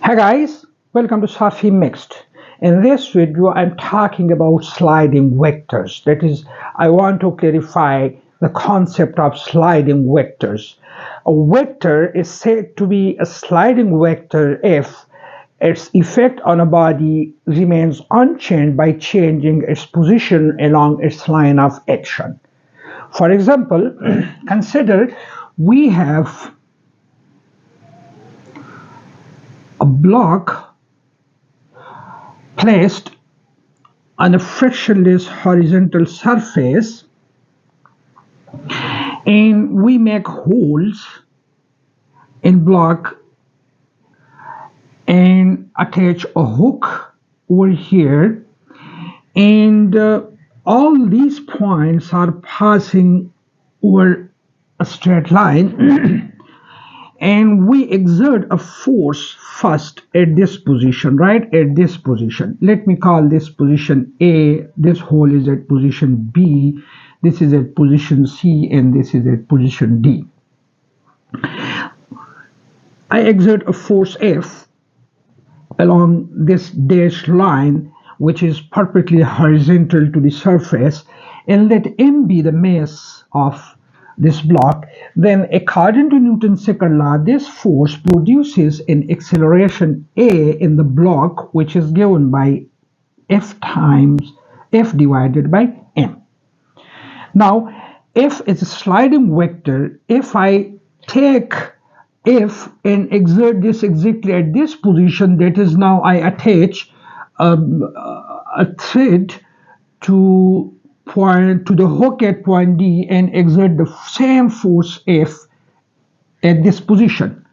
Hi guys, welcome to Safi Mixed. In this video, I'm talking about sliding vectors. That is, I want to clarify the concept of sliding vectors. A vector is said to be a sliding vector if its effect on a body remains unchanged by changing its position along its line of action. For example, consider we have a block placed on a frictionless horizontal surface and we make holes in block and attach a hook over here, and all these points are passing over a straight line and we exert a force first at this position, right? At this position, let me call this position A, this hole is at position B, this is at position C, and this is at position D. I exert a force F along this dashed line which is perfectly horizontal to the surface, and let M be the mass of this block. Then according to Newton's second law, this force produces an acceleration A in the block which is given by F times F divided by M. Now F is a sliding vector. If I take F and exert this exactly at this position, that is, now I attach a thread to the hook at point D and exert the same force F at this position.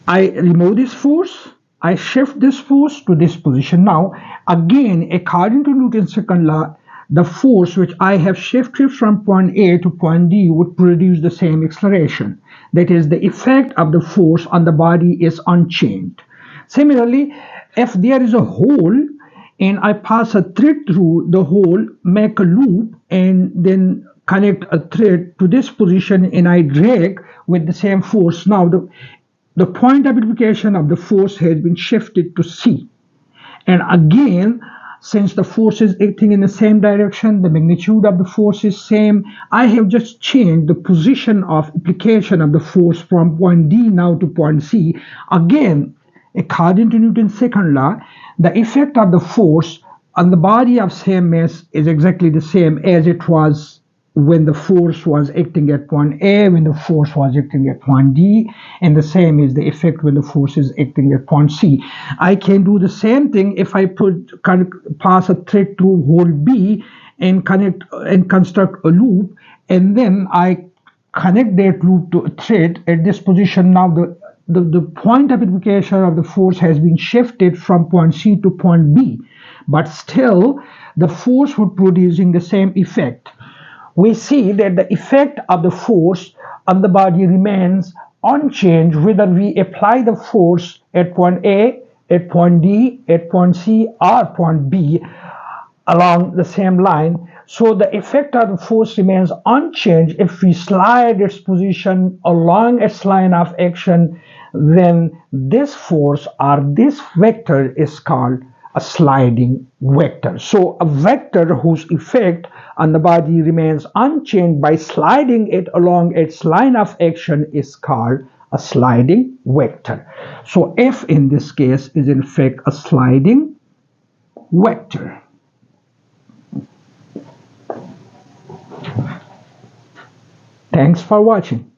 I remove this force, I shift this force to this position. Now again, according to Newton's second law, the force which I have shifted from point A to point D would produce the same acceleration. That is, the effect of the force on the body is unchanged. Similarly, if there is a hole and I pass a thread through the hole, make a loop, and then connect a thread to this position and I drag with the same force, now the point of application of the force has been shifted to C. And again, since the force is acting in the same direction, the magnitude of the force is same, I have just changed the position of application of the force from point D now to point C. Again, according to Newton's second law, the effect of the force on the body of same mass is exactly the same as it was when the force was acting at point A, when the force was acting at point D, and the same is the effect when the force is acting at point C. I can do the same thing if I pass a thread through hole B and connect and construct a loop, and then I connect that loop to a thread at this position. Now the point of application of the force has been shifted from point C to point B, but still the force would producing the same effect. We see that the effect of the force on the body remains unchanged whether we apply the force at point A, at point D, at point C, or point B along the same line. So the effect of the force remains unchanged if we slide its position along its line of action. Then this force or this vector is called a sliding vector. So a vector whose effect on the body remains unchanged by sliding it along its line of action is called a sliding vector. So F in this case is in fact a sliding vector. Thanks for watching.